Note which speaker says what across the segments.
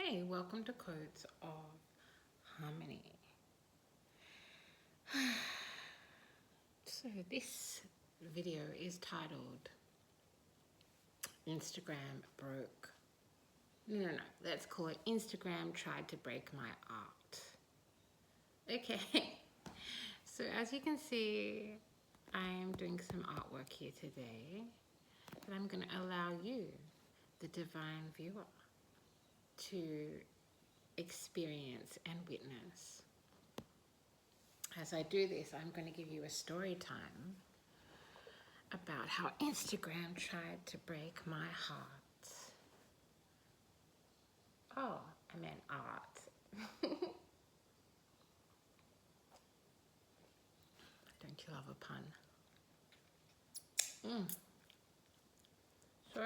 Speaker 1: Hey, welcome to Codes of Harmony. So this video is titled Instagram broke. No. Let's call it Instagram tried to break my art. Okay. So as you can see, I am doing some artwork here today. And I'm going to allow you, the divine viewer, to experience and witness. As I do this, I'm going to give you a story time about how Instagram tried to break my heart. Oh, I meant art. Don't you love a pun? So,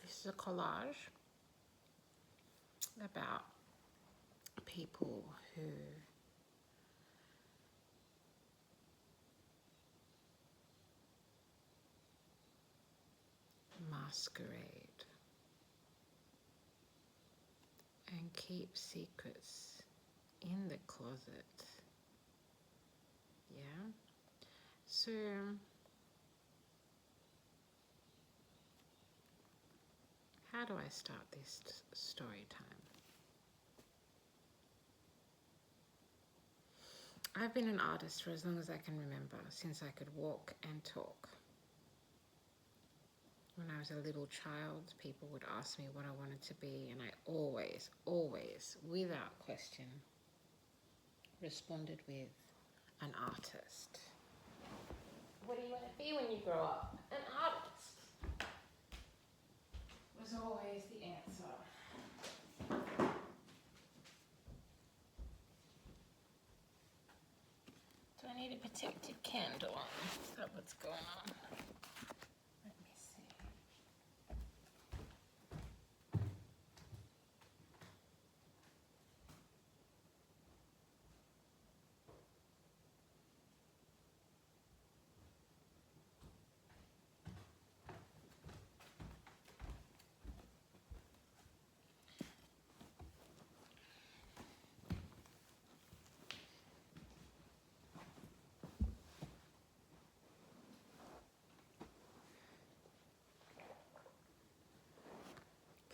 Speaker 1: this is a collage about people who masquerade and keep secrets in the closet. Yeah? So, how do I start this story time? I've been an artist for as long as I can remember, since I could walk and talk. When I was a little child, people would ask me what I wanted to be, and I always, without question, responded with an artist. What do you want to be when you grow up? An artist was always the answer. Do I need a protective candle on? Is that what's going on? Let me see.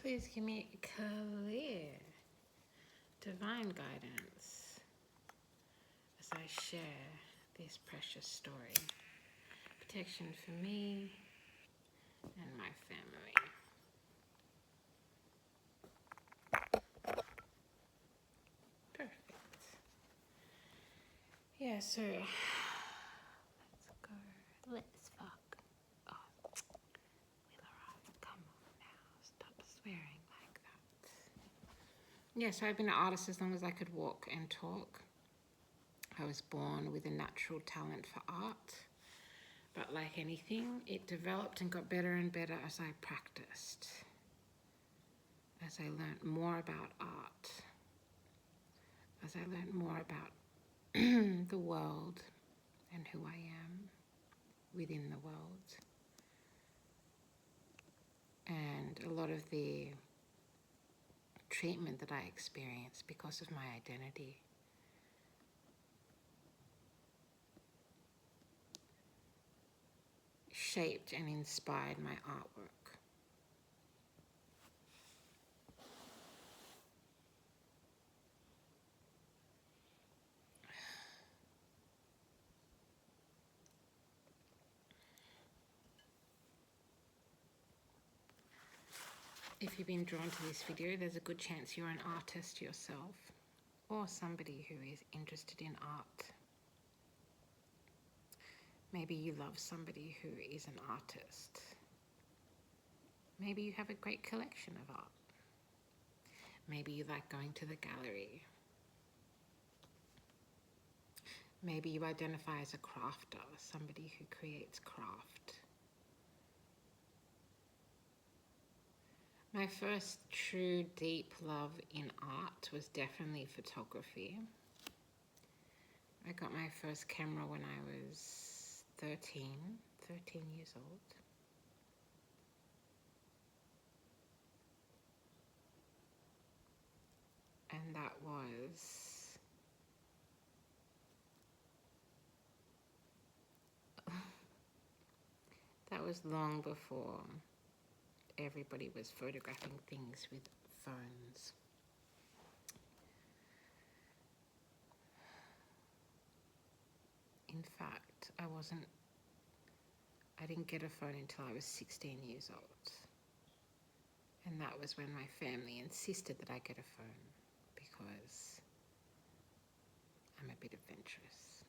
Speaker 1: Please give me clear, divine guidance as I share this precious story. Protection for me and my family. Perfect. Yeah, so let's go. Let's fuck. Oh, Wheeler, come on now. Stop swearing like that. Yeah, so I've been an artist as long as I could walk and talk. I was born with a natural talent for art. But like anything, it developed and got better and better as I practiced. As I learned more about art. As I learned more about the world and who I am within the world. And a lot of the treatment that I experienced because of my identity shaped and inspired my artwork. If you've been drawn to this video, there's a good chance you're an artist yourself or somebody who is interested in art. Maybe you love somebody who is an artist. Maybe you have a great collection of art. Maybe you like going to the gallery. Maybe you identify as a crafter, somebody who creates craft. My first true deep love in art was definitely photography. I got my first camera when I was 13 years old. And that was long before everybody was photographing things with phones. In fact, I didn't get a phone until I was 16 years old. And that was when my family insisted that I get a phone because I'm a bit adventurous.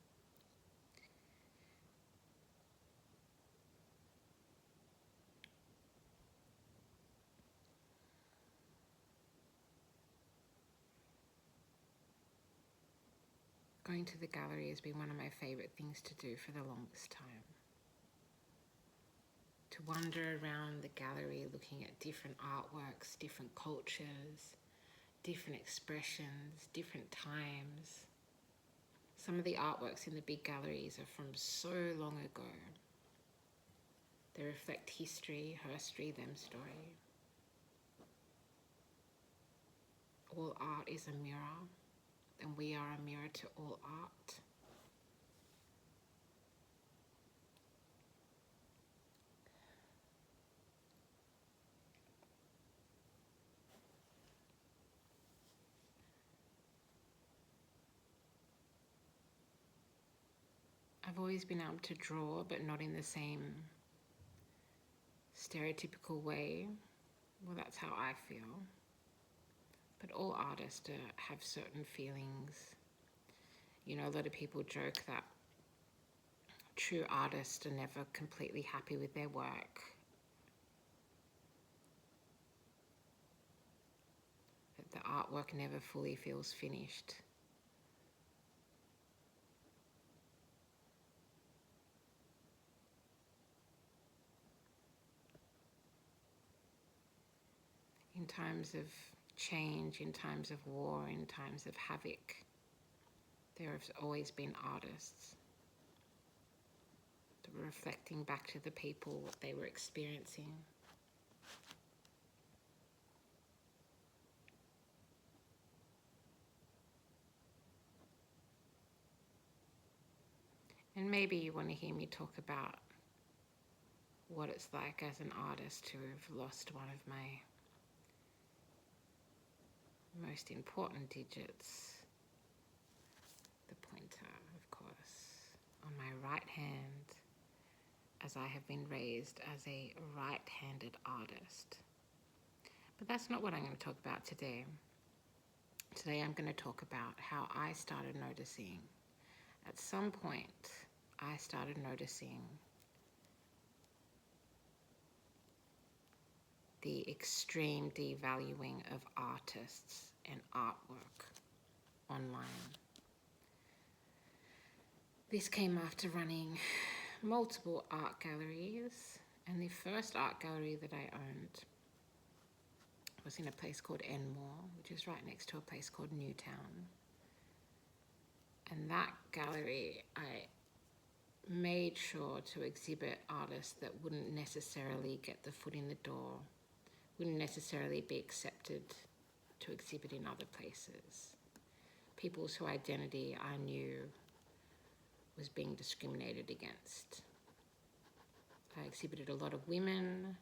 Speaker 1: Going to the gallery has been one of my favorite things to do for the longest time. To wander around the gallery looking at different artworks, different cultures, different expressions, different times. Some of the artworks in the big galleries are from so long ago. They reflect history, her story, them story. All art is a mirror, and we are a mirror to all art. I've always been able to draw, but not in the same stereotypical way. Well, that's how I feel. But all artists have certain feelings. You know, a lot of people joke that true artists are never completely happy with their work. That the artwork never fully feels finished. In times of change, in times of war, in times of havoc, there have always been artists that were reflecting back to the people what they were experiencing. And maybe you want to hear me talk about what it's like as an artist to have lost one of my most important digits, the pointer, of course, on my right hand, as I have been raised as a right-handed artist. But that's not what I'm going to talk about today. Today I'm going to talk about how I started noticing. At some point, I started noticing the extreme devaluing of artists and artwork online. This came after running multiple art galleries, and the first art gallery that I owned was in a place called Enmore, which is right next to a place called Newtown. And that gallery, I made sure to exhibit artists that wouldn't necessarily get the foot in the door, wouldn't necessarily be accepted to exhibit in other places. People whose identity I knew was being discriminated against. I exhibited a lot of women,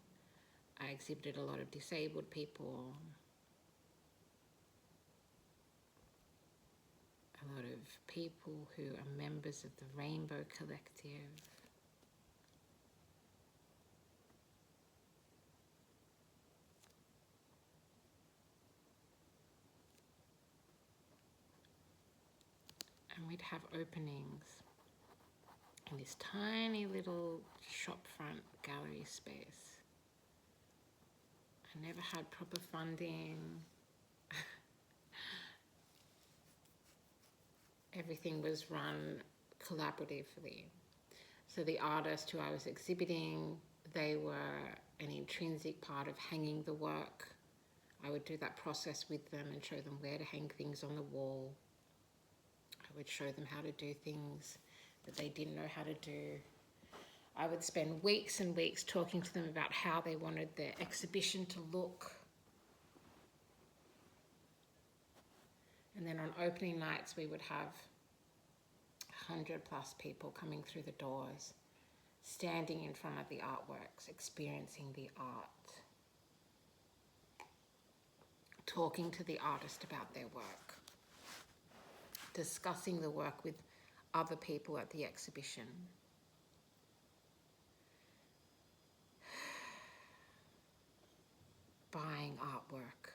Speaker 1: I exhibited a lot of disabled people, a lot of people who are members of the Rainbow Collective. And we'd have openings in this tiny little shopfront gallery space. I never had proper funding. Everything was run collaboratively. So the artist who I was exhibiting, they were an intrinsic part of hanging the work. I would do that process with them and show them where to hang things on the wall. I would show them how to do things that they didn't know how to do. I would spend weeks and weeks talking to them about how they wanted their exhibition to look. And then on opening nights, we would have 100+ people coming through the doors, standing in front of the artworks, experiencing the art, talking to the artist about their work, discussing the work with other people at the exhibition. Buying artwork,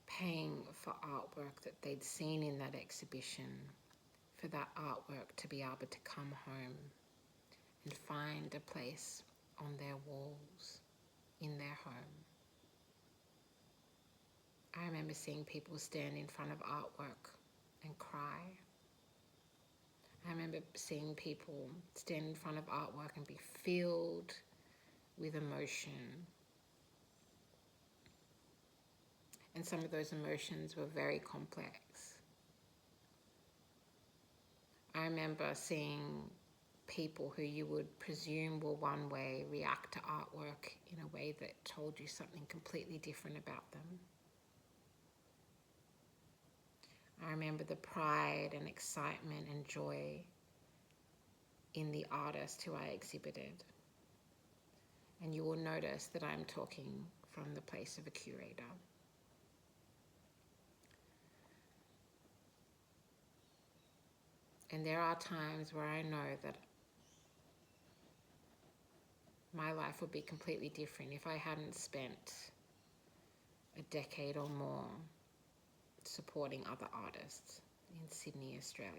Speaker 1: paying for artwork that they'd seen in that exhibition, for that artwork to be able to come home and find a place on their walls in their home. I remember seeing people stand in front of artwork and cry. I remember seeing people stand in front of artwork and be filled with emotion. And some of those emotions were very complex. I remember seeing people who you would presume were one way react to artwork in a way that told you something completely different about them. I remember the pride and excitement and joy in the artist who I exhibited. And you will notice that I'm talking from the place of a curator. And there are times where I know that my life would be completely different if I hadn't spent a decade or more supporting other artists in Sydney, Australia.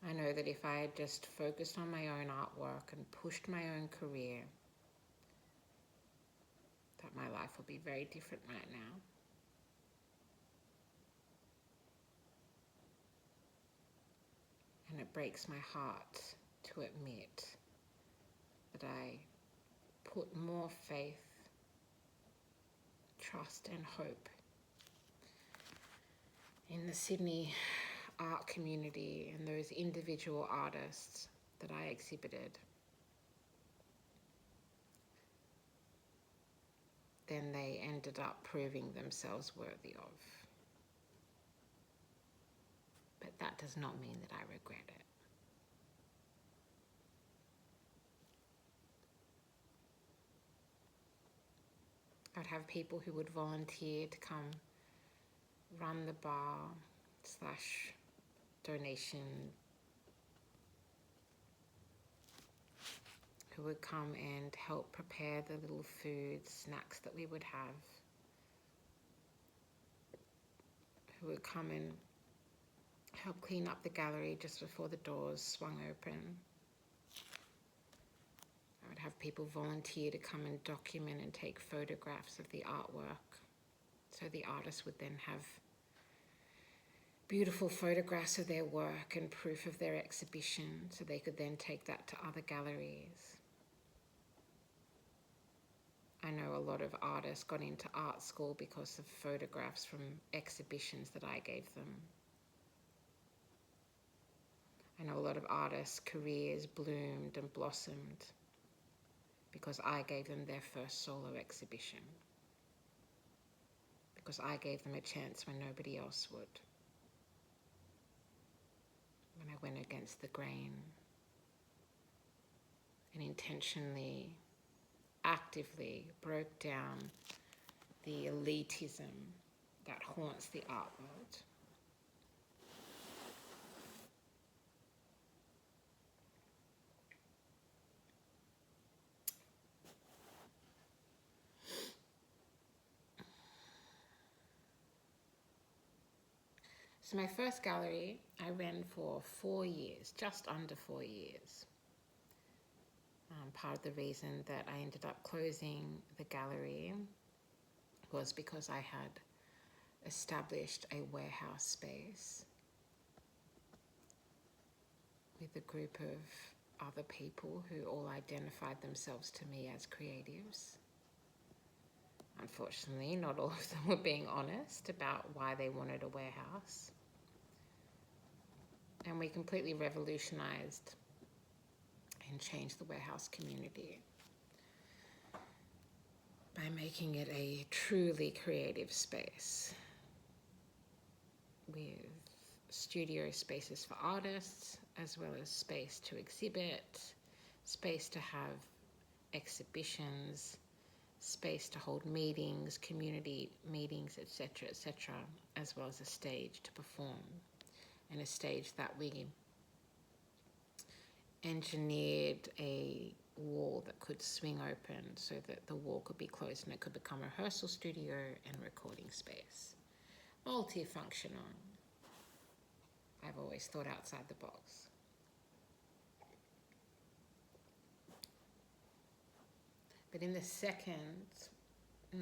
Speaker 1: I know that if I had just focused on my own artwork and pushed my own career, that my life would be very different right now. And it breaks my heart to admit that I put more faith, trust and hope in the Sydney art community and those individual artists that I exhibited than they ended up proving themselves worthy of. But that does not mean that I regret it. I'd have people who would volunteer to come run the bar / donation, who would come and help prepare the little food, snacks that we would have, who would come and help clean up the gallery just before the doors swung open. I would have people volunteer to come and document and take photographs of the artwork, so the artists would then have beautiful photographs of their work and proof of their exhibition, so they could then take that to other galleries. I know a lot of artists got into art school because of photographs from exhibitions that I gave them. I know a lot of artists' careers bloomed and blossomed because I gave them their first solo exhibition, because I gave them a chance when nobody else would. When I went against the grain and intentionally, actively broke down the elitism that haunts the art world. So my first gallery I ran for 4 years, just under 4 years. Part of the reason that I ended up closing the gallery was because I had established a warehouse space with a group of other people who all identified themselves to me as creatives. Unfortunately, not all of them were being honest about why they wanted a warehouse. And we completely revolutionized and changed the warehouse community by by making it a truly creative space with studio spaces for artists, as well as space to exhibit, space to have exhibitions, space to hold meetings, community meetings, etc., as well as a stage to perform, and a stage that we engineered a wall that could swing open so that the wall could be closed and it could become a rehearsal studio and recording space. Multifunctional. I've always thought outside the box. But in the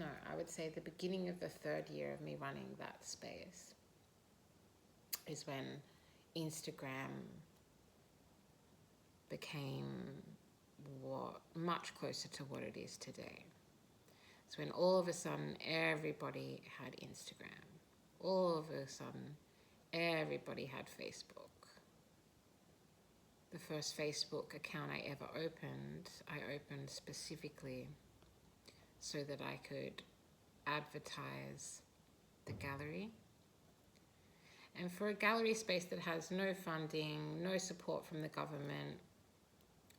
Speaker 1: I would say the beginning of the third year of me running that space is when Instagram became much closer to what it is today. So when all of a sudden everybody had Instagram, all of a sudden everybody had Facebook. The first Facebook account I ever opened, I opened specifically so that I could advertise the gallery. And for a gallery space that has no funding, no support from the government,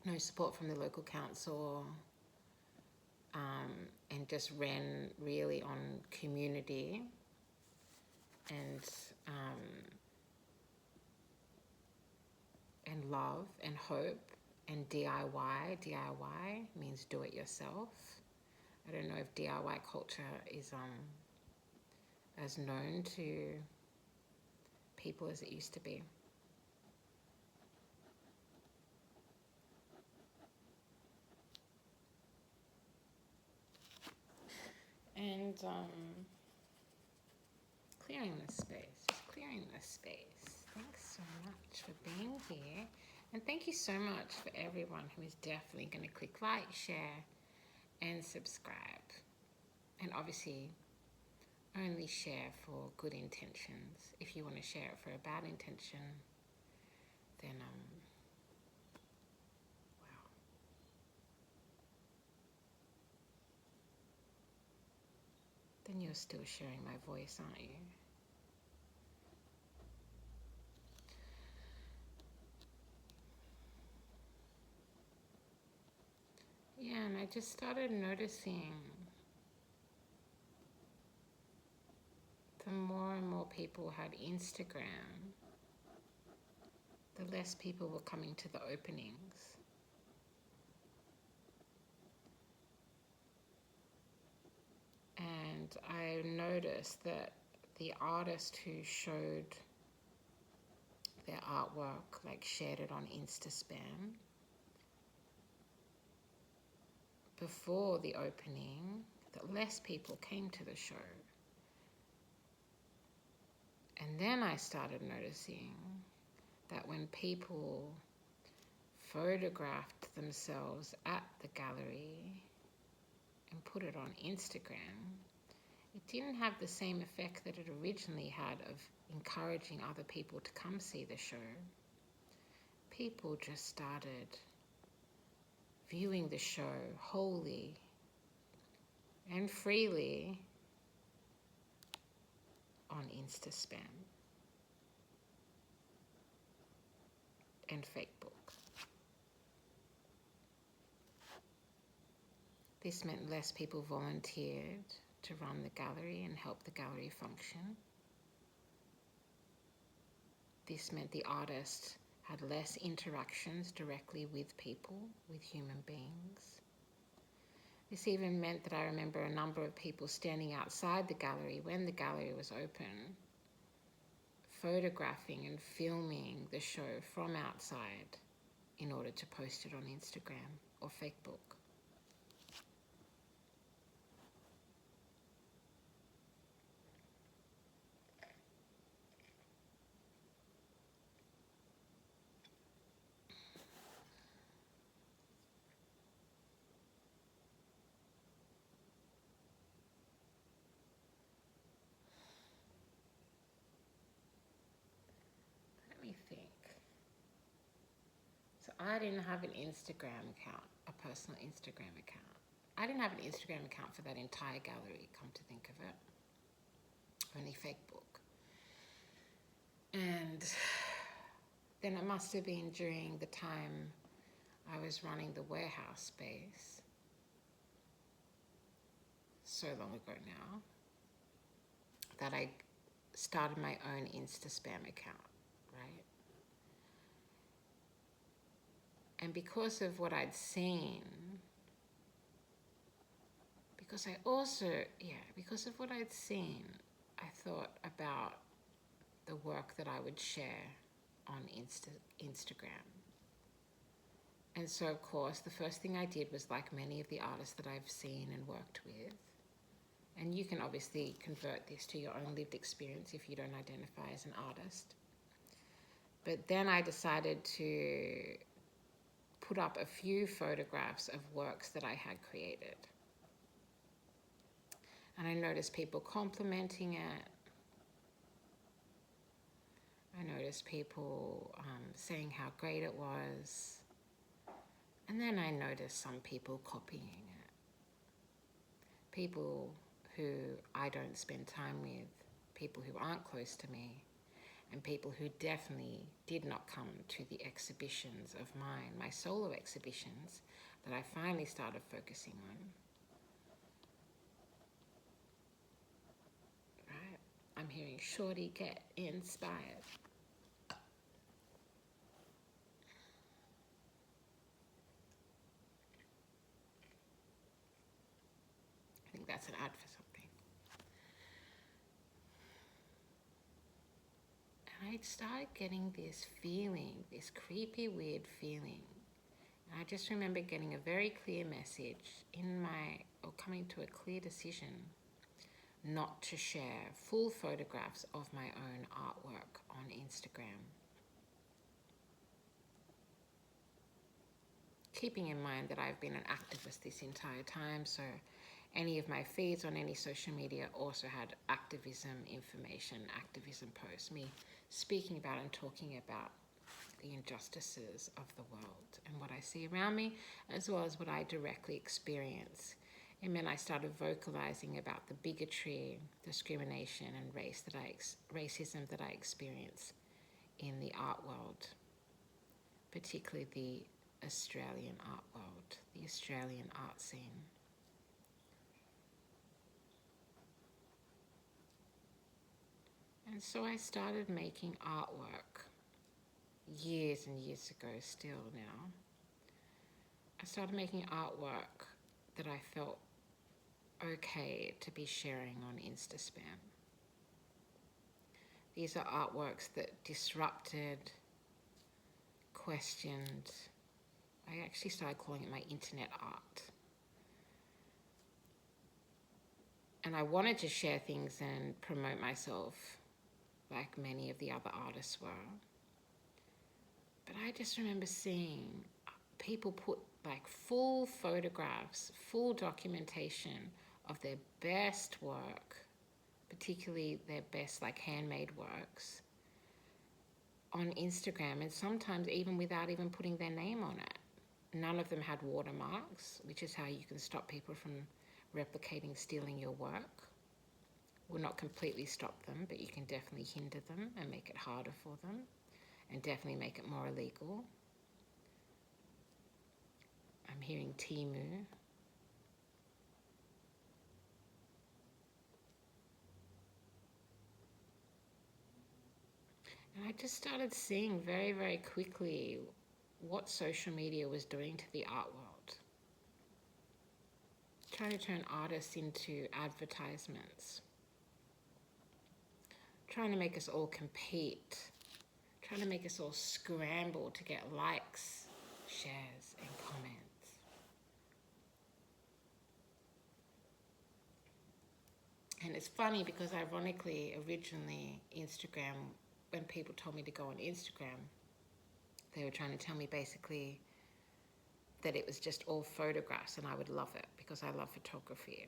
Speaker 1: no support from the local council, and just ran really on community and love and hope and DIY. DIY means do it yourself. I don't know if DIY culture is as known to people as it used to be. And clearing this space, just clearing this space. Thanks so much for being here. And thank you so much for everyone who is definitely going to click like, share, and subscribe. And obviously, only share for good intentions. If you want to share it for a bad intention, then wow. Then you're still sharing my voice, aren't you? Yeah, and I just started noticing the more and more people had Instagram, the less people were coming to the openings. And I noticed that the artist who showed their artwork, like shared it on InstaSpam, before the opening, that less people came to the show. And then I started noticing that when people photographed themselves at the gallery and put it on Instagram, it didn't have the same effect that it originally had of encouraging other people to come see the show. People just started viewing the show wholly and freely on InstaSpam and Fakebook. This meant less people volunteered to run the gallery and help the gallery function. This meant the artist had less interactions directly with people, with human beings. This even meant that I remember a number of people standing outside the gallery when the gallery was open, photographing and filming the show from outside in order to post it on Instagram or Fakebook. Let me think. So I didn't have an Instagram account, a personal Instagram account. I didn't have an Instagram account for that entire gallery, come to think of it. Only fake book. And then it must have been during the time I was running the warehouse space, so long ago now, that I started my own Insta Spam account, right? And because of what I'd seen, because of what I'd seen, I thought about the work that I would share on Instagram. And so, of course, the first thing I did was, like many of the artists that I've seen and worked with, and you can obviously convert this to your own lived experience if you don't identify as an artist. But then I decided to put up a few photographs of works that I had created. And I noticed people complimenting it. I noticed people saying how great it was. And then I noticed some people copying it. People who I don't spend time with, people who aren't close to me, and people who definitely did not come to the exhibitions of mine, my solo exhibitions that I finally started focusing on. Right? I'm hearing Shorty get inspired. I think that's an ad for something. And I started getting this feeling, this creepy, weird feeling. And I just remember getting a very clear message coming to a clear decision not to share full photographs of my own artwork on Instagram. Keeping in mind that I've been an activist this entire time, so any of my feeds on any social media also had activism information, activism posts, me speaking about and talking about the injustices of the world and what I see around me, as well as what I directly experience. And then I started vocalizing about the bigotry, discrimination, and racism that I experience in the art world, particularly the Australian art world, the Australian art scene. And so I started making artwork years and years ago, still now. I started making artwork that I felt okay to be sharing on Instaspam. These are artworks that disrupted, questioned. I actually started calling it my internet art. And I wanted to share things and promote myself like many of the other artists were. But I just remember seeing people put like full photographs, full documentation of their best work, particularly their best like handmade works, on Instagram, and sometimes even without even putting their name on it. None of them had watermarks, which is how you can stop people from replicating, stealing your work. Will not completely stop them, but you can definitely hinder them and make it harder for them, and definitely make it more illegal. I'm hearing Temu. And I just started seeing very, very quickly what social media was doing to the art world. Trying to turn artists into advertisements. Trying to make us all compete. Trying to make us all scramble to get likes, shares, and comments. And it's funny because ironically, originally, Instagram, when people told me to go on Instagram, they were trying to tell me basically that it was just all photographs and I would love it because I love photography.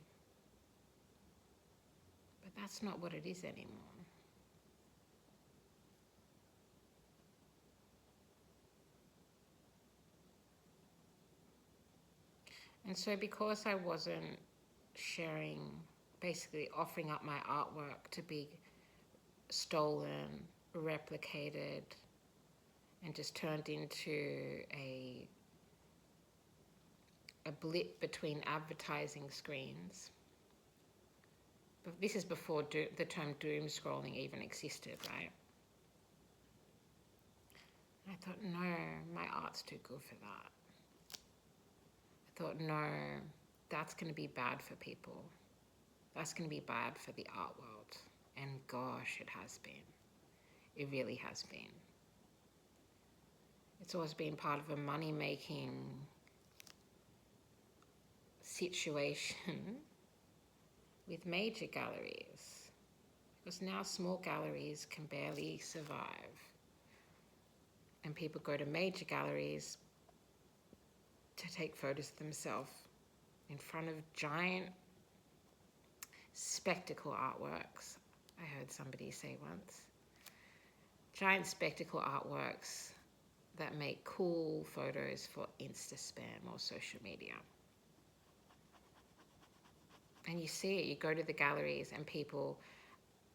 Speaker 1: But that's not what it is anymore. And so because I wasn't sharing, basically offering up my artwork to be stolen, replicated, and just turned into a blip between advertising screens. But this is before the term doom scrolling even existed, right? I thought, no, my art's too good for that. I thought, no, that's going to be bad for people. That's going to be bad for the art world. And gosh, it has been. It really has been. It's always been part of a money-making situation with major galleries. Because now small galleries can barely survive. And people go to major galleries to take photos of themselves in front of giant spectacle artworks. I heard somebody say once. Giant spectacle artworks that make cool photos for Insta-spam or social media. And you see it, you go to the galleries and people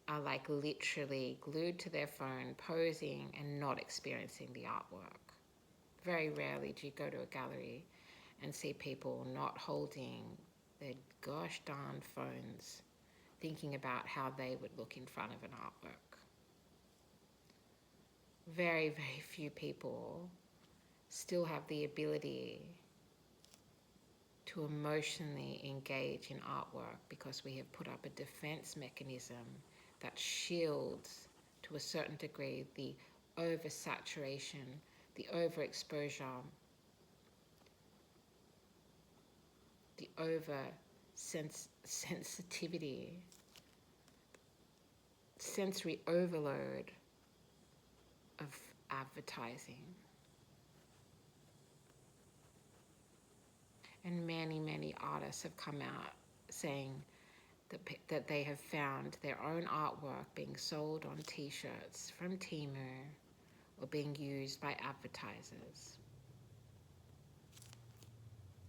Speaker 1: are like literally glued to their phone, posing and not experiencing the artwork. Very rarely do you go to a gallery and see people not holding their gosh darn phones, thinking about how they would look in front of an artwork. Very, very few people still have the ability to emotionally engage in artwork because we have put up a defense mechanism that shields, to a certain degree, the oversaturation, the overexposure, the sensitivity, sensory overload of advertising. And many, many artists have come out saying that they have found their own artwork being sold on t-shirts from Temu or being used by advertisers.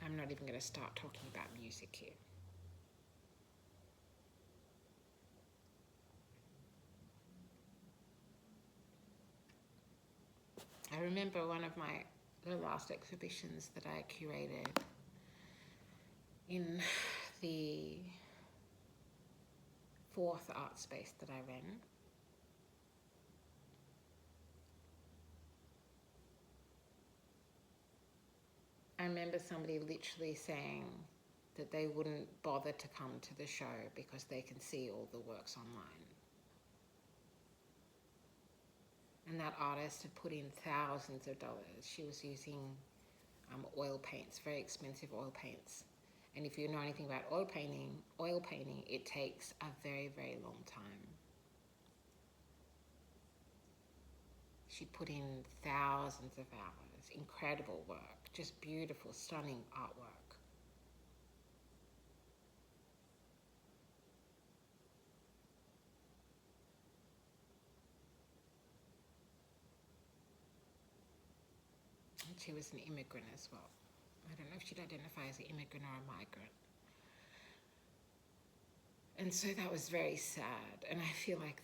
Speaker 1: I'm not even going to start talking about music here. I remember one of the last exhibitions that I curated in the 4th art space that I ran. I remember somebody literally saying that they wouldn't bother to come to the show because they can see all the works online. And that artist had put in thousands of dollars. She was using oil paints, very expensive oil paints. And if you know anything about oil painting, it takes a very, very long time. She put in thousands of hours, incredible work, just beautiful, stunning artwork. And she was an immigrant as well. I don't know if she'd identify as an immigrant or a migrant. And so that was very sad. And I feel like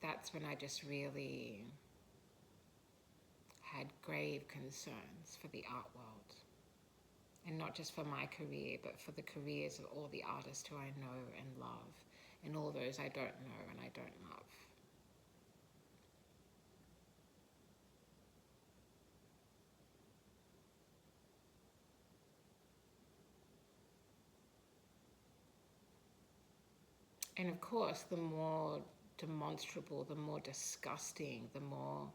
Speaker 1: that's when I just really had grave concerns for the art world. And not just for my career, but for the careers of all the artists who I know and love, and all those I don't know and I don't love. And of course, the more demonstrable, the more disgusting, the more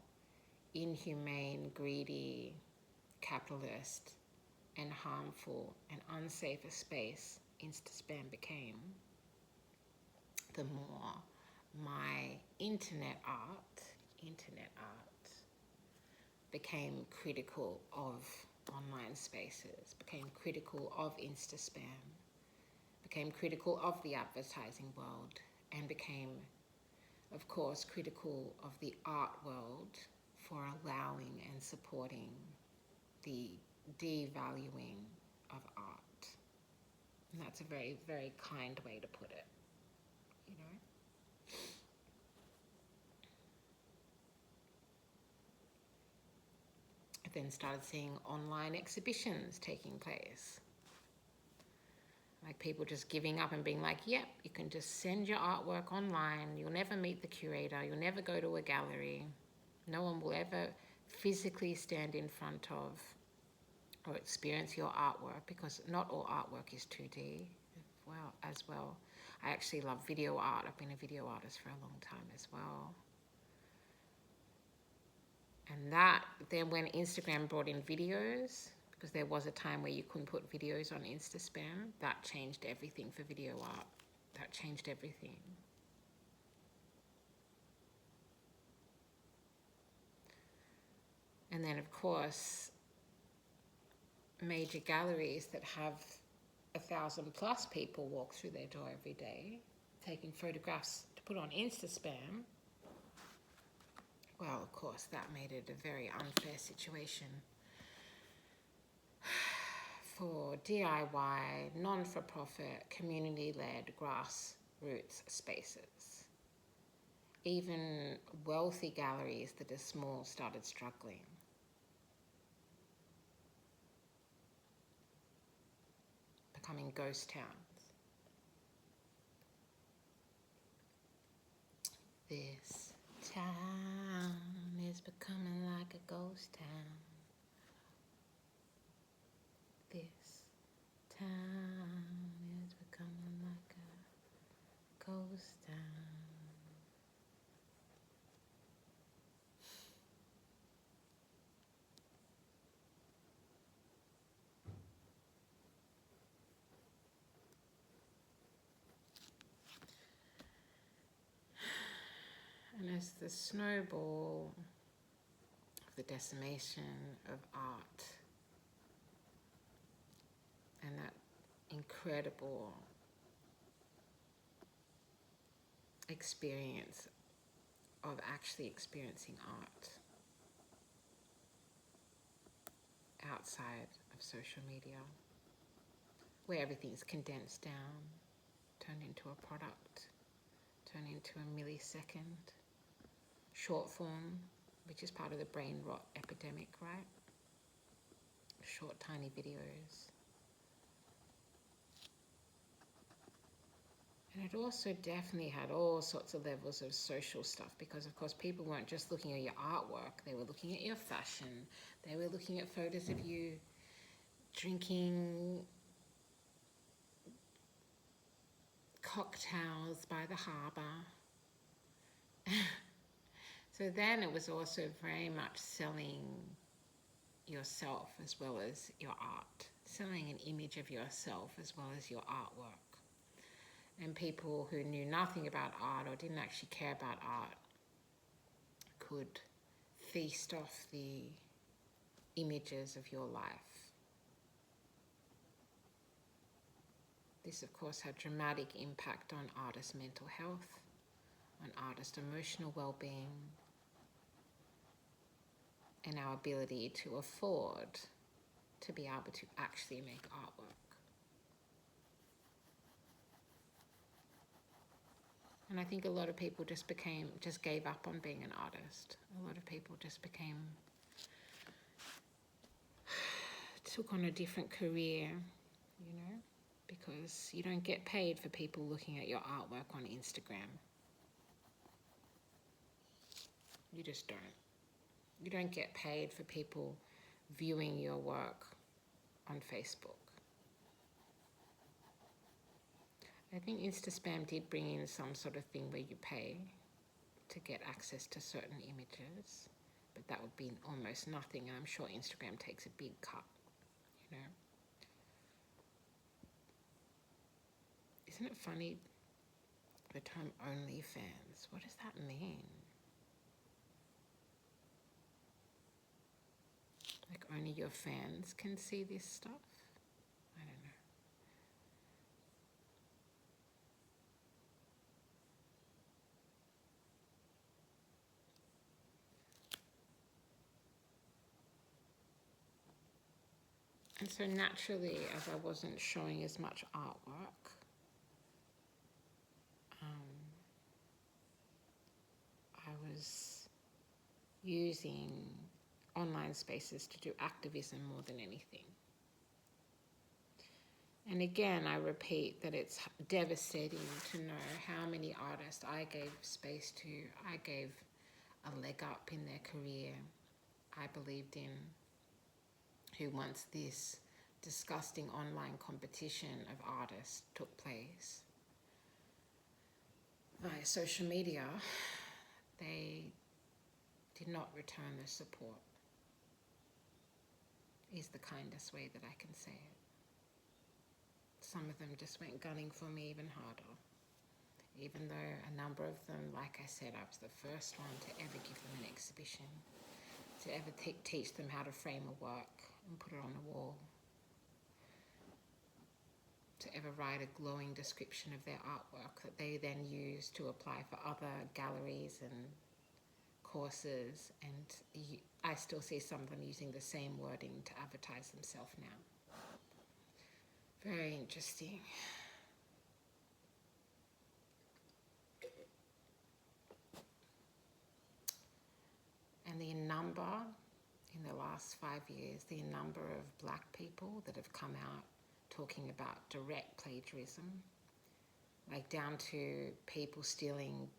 Speaker 1: inhumane, greedy, capitalist, and harmful and unsafe a space Insta-spam became, the more my internet art became critical of online spaces, became critical of Insta-spam, became critical of the advertising world, and became, of course, critical of the art world for allowing and supporting the devaluing of art. And that's a very, very kind way to put it, you know? I then started seeing online exhibitions taking place. Like people just giving up and being like, yep, you can just send your artwork online. You'll never meet the curator. You'll never go to a gallery. No one will ever physically stand in front of or experience your artwork, because not all artwork is 2D as well. I actually love video art. I've been a video artist for a long time as well. And that, then when Instagram brought in videos, because there was a time where you couldn't put videos on Instaspam, that changed everything for video art. That changed everything. And then, of course, major galleries that have 1,000+ people walk through their door every day, taking photographs to put on Instaspam. Well, of course, that made it a very unfair situation for DIY, non-for-profit, community-led grassroots spaces. Even wealthy galleries that are small started struggling. Becoming ghost towns. This town is becoming like a ghost town. This town is becoming like a ghost town. And as the snowball of the decimation of art and that incredible experience of actually experiencing art outside of social media, where everything's condensed down, turned into a product, turned into a millisecond, short form, which is part of the brain rot epidemic, right? Short, tiny videos. And it also definitely had all sorts of levels of social stuff, because of course people weren't just looking at your artwork, they were looking at your fashion, they were looking at photos of you drinking cocktails by the harbour. So then it was also very much selling yourself as well as your art, selling an image of yourself as well as your artwork. And people who knew nothing about art or didn't actually care about art could feast off the images of your life. This, of course, had dramatic impact on artists' mental health, on artists' emotional well-being, and our ability to afford to be able to actually make artwork. And I think a lot of people just gave up on being an artist. A lot of people just took on a different career, you know, because you don't get paid for people looking at your artwork on Instagram. You just don't. You don't get paid for people viewing your work on Facebook. I think Instaspam did bring in some sort of thing where you pay to get access to certain images, but that would be almost nothing, and I'm sure Instagram takes a big cut, you know. Isn't it funny, the term OnlyFans? What does that mean? Like only your fans can see this stuff? I don't know. And so naturally, as I wasn't showing as much artwork, I was using online spaces to do activism more than anything. And again, I repeat that it's devastating to know how many artists I gave space to, I gave a leg up in their career, I believed in, who once this disgusting online competition of artists took place via social media, they did not return the support, is the kindest way that I can say it. Some of them just went gunning for me even harder, even though a number of them, like I said, I was the first one to ever give them an exhibition, to ever teach them how to frame a work and put it on a wall, to ever write a glowing description of their artwork that they then use to apply for other galleries and courses. And I still see some of them using the same wording to advertise themselves now. Very interesting. And the number, in the last 5 years, the number of black people that have come out talking about direct plagiarism, like down to people stealing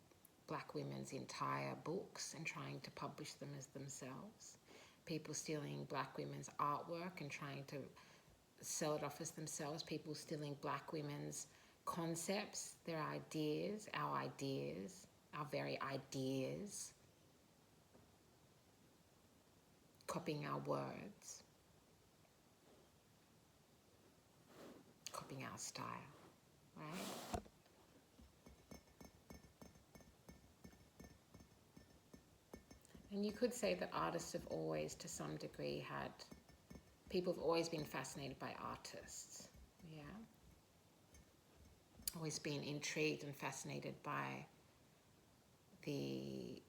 Speaker 1: black women's entire books and trying to publish them as themselves, people stealing black women's artwork and trying to sell it off as themselves, people stealing black women's concepts, their ideas, our very ideas, copying our words, copying our style, right? And you could say that artists have always, to some degree, people have always been fascinated by artists, yeah? Always been intrigued and fascinated by the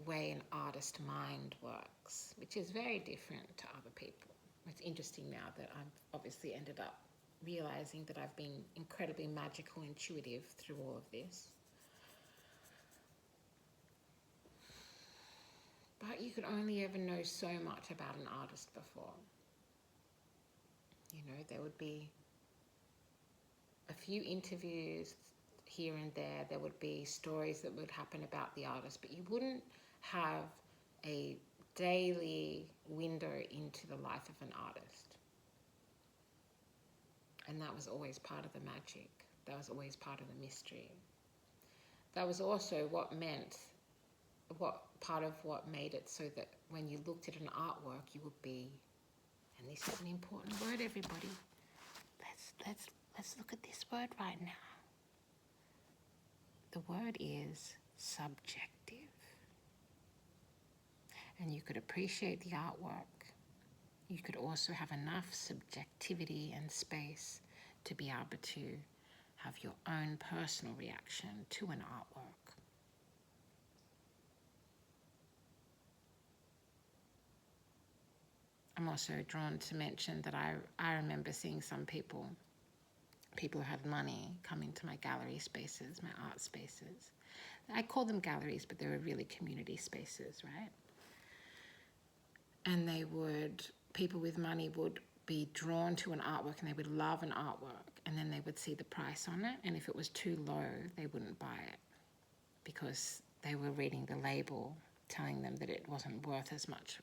Speaker 1: way an artist mind works, which is very different to other people. It's interesting now that I've obviously ended up realizing that I've been incredibly magical, intuitive through all of this. But you could only ever know so much about an artist before. You know, there would be a few interviews here and there. There would be stories that would happen about the artist, but you wouldn't have a daily window into the life of an artist. And that was always part of the magic. That was always part of the mystery. That was also what part of what made it so that when you looked at an artwork, you would be, and this is an important word, everybody. Let's look at this word right now. The word is subjective. And you could appreciate the artwork. You could also have enough subjectivity and space to be able to have your own personal reaction to an artwork. I'm also drawn to mention that I remember seeing some people who had money come into my gallery spaces, my art spaces. I call them galleries, but they were really community spaces, right? And people with money would be drawn to an artwork and they would love an artwork, and then they would see the price on it, and if it was too low, they wouldn't buy it because they were reading the label telling them that it wasn't worth as much,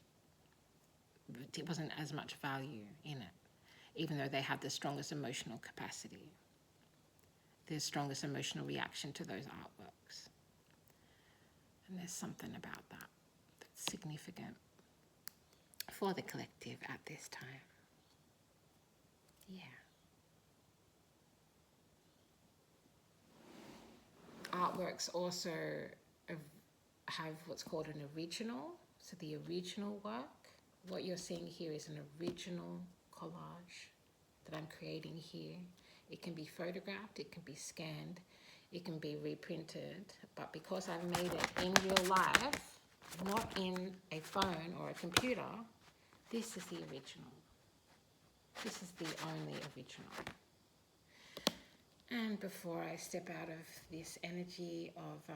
Speaker 1: it wasn't as much value in it, even though they had the strongest emotional capacity, the strongest emotional reaction to those artworks. And there's something about that that's significant for the collective at this time. Yeah. Artworks also have what's called an original. So the original work, what you're seeing here is an original collage that I'm creating here. It can be photographed, it can be scanned, it can be reprinted, but because I've made it in real life, not in a phone or a computer, this is the original. This is the only original. And before I step out of this energy of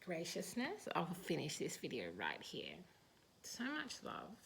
Speaker 1: graciousness, I'll finish this video right here. So much love.